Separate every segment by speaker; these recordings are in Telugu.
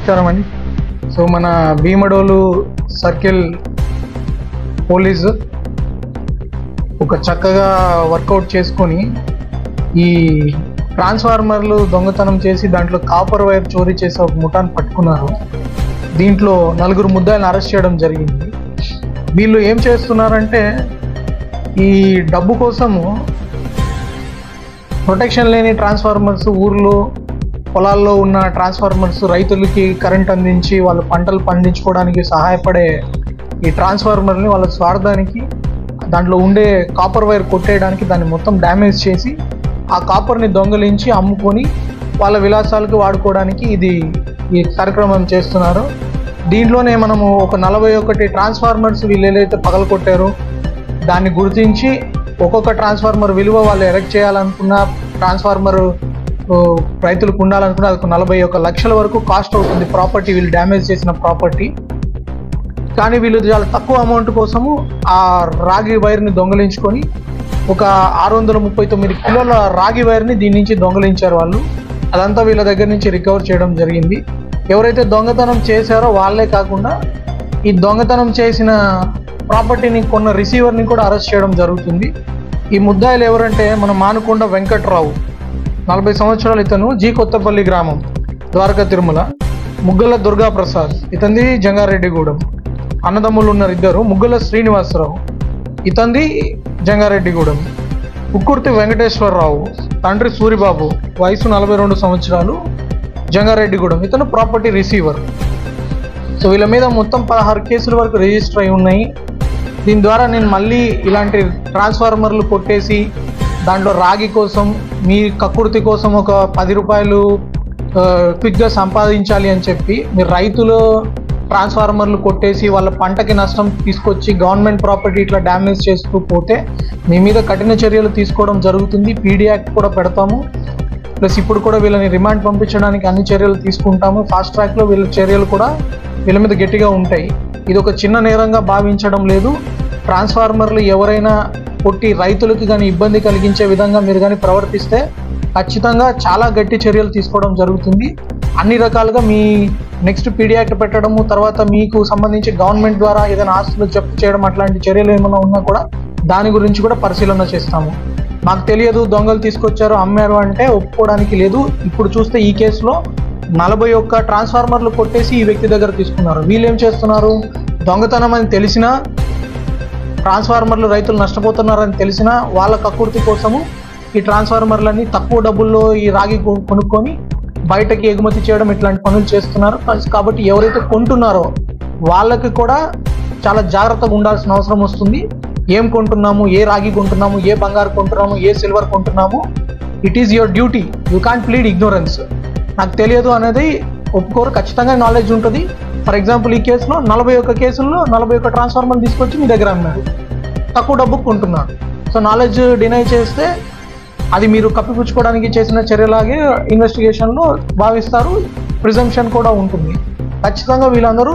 Speaker 1: నమస్కారం అండి. సో మన భీమడోలు సర్కిల్ పోలీసు ఒక చక్కగా వర్కౌట్ చేసుకొని ఈ ట్రాన్స్ఫార్మర్లు దొంగతనం చేసి దాంట్లో కాపర్ వైర్ చోరీ చేసి ఒక ముఠాను పట్టుకున్నారు. దీంట్లో 4 ముద్దాయిలను అరెస్ట్ చేయడం జరిగింది. వీళ్ళు ఏం చేస్తున్నారంటే ఈ డబ్బు కోసము ప్రొటెక్షన్ లేని ట్రాన్స్ఫార్మర్స్, ఊర్లో పొలాల్లో ఉన్న ట్రాన్స్ఫార్మర్స్, రైతులకి కరెంట్ అందించి వాళ్ళ పంటలు పండించుకోవడానికి సహాయపడే ఈ ట్రాన్స్ఫార్మర్ని వాళ్ళ స్వార్థానికి దాంట్లో ఉండే కాపర్ వైర్ కొట్టేయడానికి దాన్ని మొత్తం డ్యామేజ్ చేసి ఆ కాపర్ని దొంగలించి అమ్ముకొని వాళ్ళ విలాసాలకు వాడుకోవడానికి ఈ కార్యక్రమం చేస్తున్నారు. దీంట్లోనే మనము ఒక 41 ట్రాన్స్ఫార్మర్స్ వీళ్ళు ఏదైతే పగలకొట్టారో దాన్ని గుర్తించి ఒక్కొక్క ట్రాన్స్ఫార్మర్ విలువ వాళ్ళు ఎరెక్ట్ చేయాలనుకున్న ట్రాన్స్ఫార్మర్ రైతులకు ఉండాలనుకున్న అది 41 లక్షల వరకు కాస్ట్ అవుతుంది ప్రాపర్టీ, వీళ్ళు డ్యామేజ్ చేసిన ప్రాపర్టీ. కానీ వీళ్ళు చాలా తక్కువ అమౌంట్ కోసము ఆ రాగి వైర్ని దొంగలించుకొని ఒక 639 కిలోల రాగి వైర్ని దీని నుంచి దొంగలించారు వాళ్ళు. అదంతా వీళ్ళ దగ్గర నుంచి రికవర్ చేయడం జరిగింది. ఎవరైతే దొంగతనం చేశారో వాళ్ళే కాకుండా ఈ దొంగతనం చేసిన ప్రాపర్టీని కొన్న రిసీవర్ని కూడా అరెస్ట్ చేయడం జరుగుతుంది. ఈ ముద్దాయిలు ఎవరంటే మన మానుకొండ వెంకట్రావు, 40 సంవత్సరాలు, ఇతను జీ కొత్తపల్లి గ్రామం, ద్వారకా తిరుమల. ముగ్గల దుర్గాప్రసాద్, ఇతంది జంగారెడ్డిగూడెం. అన్నదమ్ములు ఉన్నారు ఇద్దరు. ముగ్గల శ్రీనివాసరావు, ఇతంది జంగారెడ్డిగూడెం. కుక్కుర్తి వెంకటేశ్వరరావు, తండ్రి సూరిబాబు, వయసు 42 సంవత్సరాలు, జంగారెడ్డిగూడెం. ఇతను ప్రాపర్టీ రిసీవర్. సో వీళ్ళ మీద మొత్తం 16 కేసుల వరకు రిజిస్టర్ అయి ఉన్నాయి. దీని ద్వారా నేను మళ్ళీ ఇలాంటి ట్రాన్స్ఫార్మర్లు కొట్టేసి దాంట్లో రాగి కోసం, మీ కక్కుర్తి కోసం ఒక 10 రూపాయలు క్విక్గా సంపాదించాలి అని చెప్పి మీరు రైతులు ట్రాన్స్ఫార్మర్లు కొట్టేసి వాళ్ళ పంటకి నష్టం తీసుకొచ్చి గవర్నమెంట్ ప్రాపర్టీ ఇట్లా డ్యామేజ్ చేస్తూ పోతే మీ మీద కఠిన చర్యలు తీసుకోవడం జరుగుతుంది. పీడీ యాక్ట్ కూడా పెడతాము. ప్లస్ ఇప్పుడు కూడా వీళ్ళని రిమాండ్ పంపించడానికి అన్ని చర్యలు తీసుకుంటాము. ఫాస్ట్ ట్రాక్లో వీళ్ళ చర్యలు కూడా వీళ్ళ మీద గట్టిగా ఉంటాయి. ఇది ఒక చిన్న నేరంగా భావించడం లేదు. ట్రాన్స్ఫార్మర్లు ఎవరైనా కొట్టి రైతులకి కానీ ఇబ్బంది కలిగించే విధంగా మీరు కానీ ప్రవర్తిస్తే ఖచ్చితంగా చాలా గట్టి చర్యలు తీసుకోవడం జరుగుతుంది. అన్ని రకాలుగా మీ నెక్స్ట్ పీడీ యాక్ట్ పెట్టడము, తర్వాత మీకు సంబంధించి గవర్నమెంట్ ద్వారా ఏదైనా ఆస్తులు జప్తు చేయడం, అట్లాంటి చర్యలు ఏమైనా ఉన్నా కూడా దాని గురించి కూడా పరిశీలన చేస్తాము. మాకు తెలియదు, దొంగలు తీసుకొచ్చారు, అమ్మారు అంటే ఒప్పుకోవడానికి లేదు. ఇప్పుడు చూస్తే ఈ కేసులో 41 ట్రాన్స్ఫార్మర్లు కొట్టేసి ఈ వ్యక్తి దగ్గర తీసుకున్నారు. వీళ్ళు ఏం చేస్తున్నారు, దొంగతనం అని తెలిసినా, ట్రాన్స్ఫార్మర్లు రైతులు నష్టపోతున్నారని తెలిసినా వాళ్ళ కక్కుర్తి కోసము ఈ ట్రాన్స్ఫార్మర్లన్నీ తక్కువ డబ్బుల్లో ఈ రాగి కొనుక్కొని బయటకి ఎగుమతి చేయడం, ఇట్లాంటి పనులు చేస్తున్నారు. కాబట్టి ఎవరైతే కొంటున్నారో వాళ్ళకి కూడా చాలా జాగ్రత్తగా ఉండాల్సిన అవసరం వస్తుంది. ఏం కొంటున్నాము, ఏ రాగి కొంటున్నాము, ఏ బంగారు కొంటున్నాము, ఏ సిల్వర్ కొంటున్నాము, it is your duty. You can't plead ignorance. నాకు తెలియదు అనేది ఒప్పుకోరు, ఖచ్చితంగా నాలెడ్జ్ ఉంటుంది. ఫర్ ఎగ్జాంపుల్ ఈ కేసులో 41 కేసుల్లో 41 ట్రాన్స్ఫార్మర్లు తీసుకొచ్చి మీ దగ్గర అన్నారు, తక్కువ డబ్బుకు కొంటున్నారు. సో నాలెడ్జ్ డినై చేస్తే అది మీరు కప్పిపుచ్చుకోవడానికి చేసిన చర్యలాగే ఇన్వెస్టిగేషన్లో భావిస్తారు. ప్రిజంప్షన్ కూడా ఉంటుంది. ఖచ్చితంగా వీళ్ళందరూ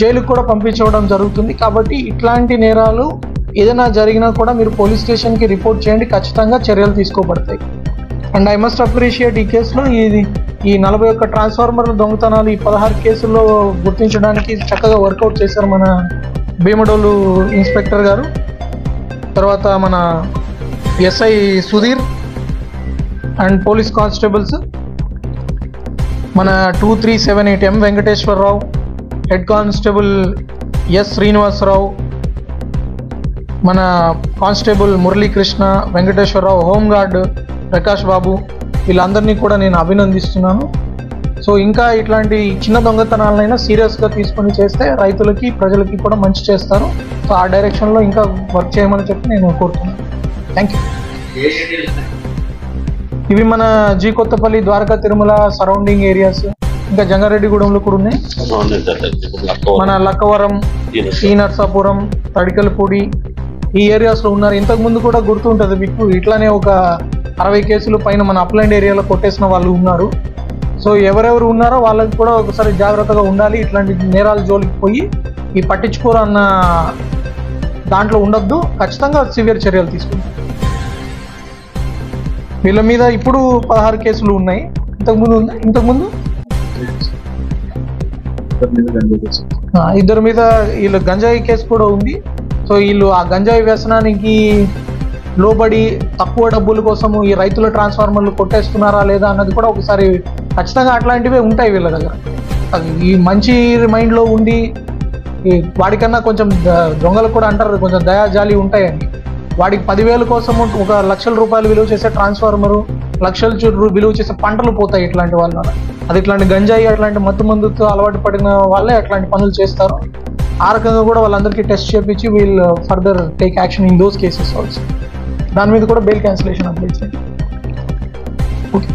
Speaker 1: జైలుకు కూడా పంపించడం జరుగుతుంది. కాబట్టి ఇట్లాంటి నేరాలు ఏదైనా జరిగినా కూడా మీరు పోలీస్ స్టేషన్కి రిపోర్ట్ చేయండి, ఖచ్చితంగా చర్యలు తీసుకోబడతాయి. అండ్ ఐ మస్ట్ అప్రిషియేట్ ఈ కేసులో ఈ 41 ట్రాన్స్ఫార్మర్ల దొంగతనాలు ఈ 16 కేసుల్లో గుర్తించడానికి చక్కగా వర్కౌట్ చేశారు మన భీమడోలు ఇన్స్పెక్టర్ గారు. తర్వాత మన SI Sudheer and police constables మన 2378 M Venkateswararao, head constable S Srinivasarao, మన కానిస్టేబుల్ మురళీకృష్ణ, వెంకటేశ్వరరావు, హోంగార్డ్ ప్రకాష్ బాబు, వీళ్ళందరినీ కూడా నేను అభినందిస్తున్నాను. సో ఇంకా ఇట్లాంటి చిన్న దొంగతనాలైనా సీరియస్గా తీసుకొని చేస్తే రైతులకి, ప్రజలకి కూడా మంచి చేస్తారు. సో ఆ డైరెక్షన్లో ఇంకా వర్క్ చేయమని చెప్పి నేను కోరుతున్నాను. Thank you. ఇవి మన G Kothapalli, Dwaraka Tirumala surrounding areas, ఇంకా జంగారెడ్డిగూడెంలో కూడా ఉన్నాయి. మన లక్కవరం, ఈ నర్సాపురం, తడికలపూడి, ఈ ఏరియాస్లో ఉన్నారు. ఇంతకుముందు కూడా గుర్తుంటుంది మీకు, ఇట్లానే ఒక 60 కేసులు పైన మన అప్లాండ్ ఏరియాలో కొట్టేసిన వాళ్ళు ఉన్నారు. సో ఎవరెవరు ఉన్నారో వాళ్ళకి కూడా ఒకసారి జాగ్రత్తగా ఉండాలి. ఇట్లాంటి నేరాల జోలికి పోయి ఈ పట్టించుకోరు అన్న దాంట్లో ఉండొద్దు. ఖచ్చితంగా సివియర్ చర్యలు తీసుకుంటాం. వీళ్ళ మీద ఇప్పుడు 16 కేసులు ఉన్నాయి. ఇంతకుముందు ఇద్దరి మీద వీళ్ళు గంజాయి కేసు కూడా ఉంది. సో వీళ్ళు ఆ గంజాయి వ్యసనానికి లోబడి తక్కువ డబ్బుల కోసము ఈ రైతుల ట్రాన్స్ఫార్మర్లు కొట్టేస్తున్నారా లేదా అన్నది కూడా ఒకసారి ఖచ్చితంగా అట్లాంటివే ఉంటాయి వీళ్ళ దగ్గర. ఈ మంచి మైండ్లో ఉండి వాడికన్నా కొంచెం దొంగలు కూడా అంటారు కొంచెం దయాజాలి ఉంటాయని, వాడికి 10,000 కోసము 1,00,000 రూపాయలు విలువ చేసే ట్రాన్స్ఫార్మరు, లక్షల విలువ చేసే పంటలు పోతాయి ఇట్లాంటి వాళ్ళ. అది ఇట్లాంటి గంజాయి అట్లాంటి మత్తు మందుతో అలవాటు పడిన వాళ్ళే అట్లాంటి పనులు చేస్తారు. ఆ రకంగా కూడా వాళ్ళందరికీ టెస్ట్ చేపించి వీళ్ళు further take action in those cases also. దాని మీద కూడా బెయిల్ క్యాన్సిలేషన్ అప్లై చేయండి. ఓకే.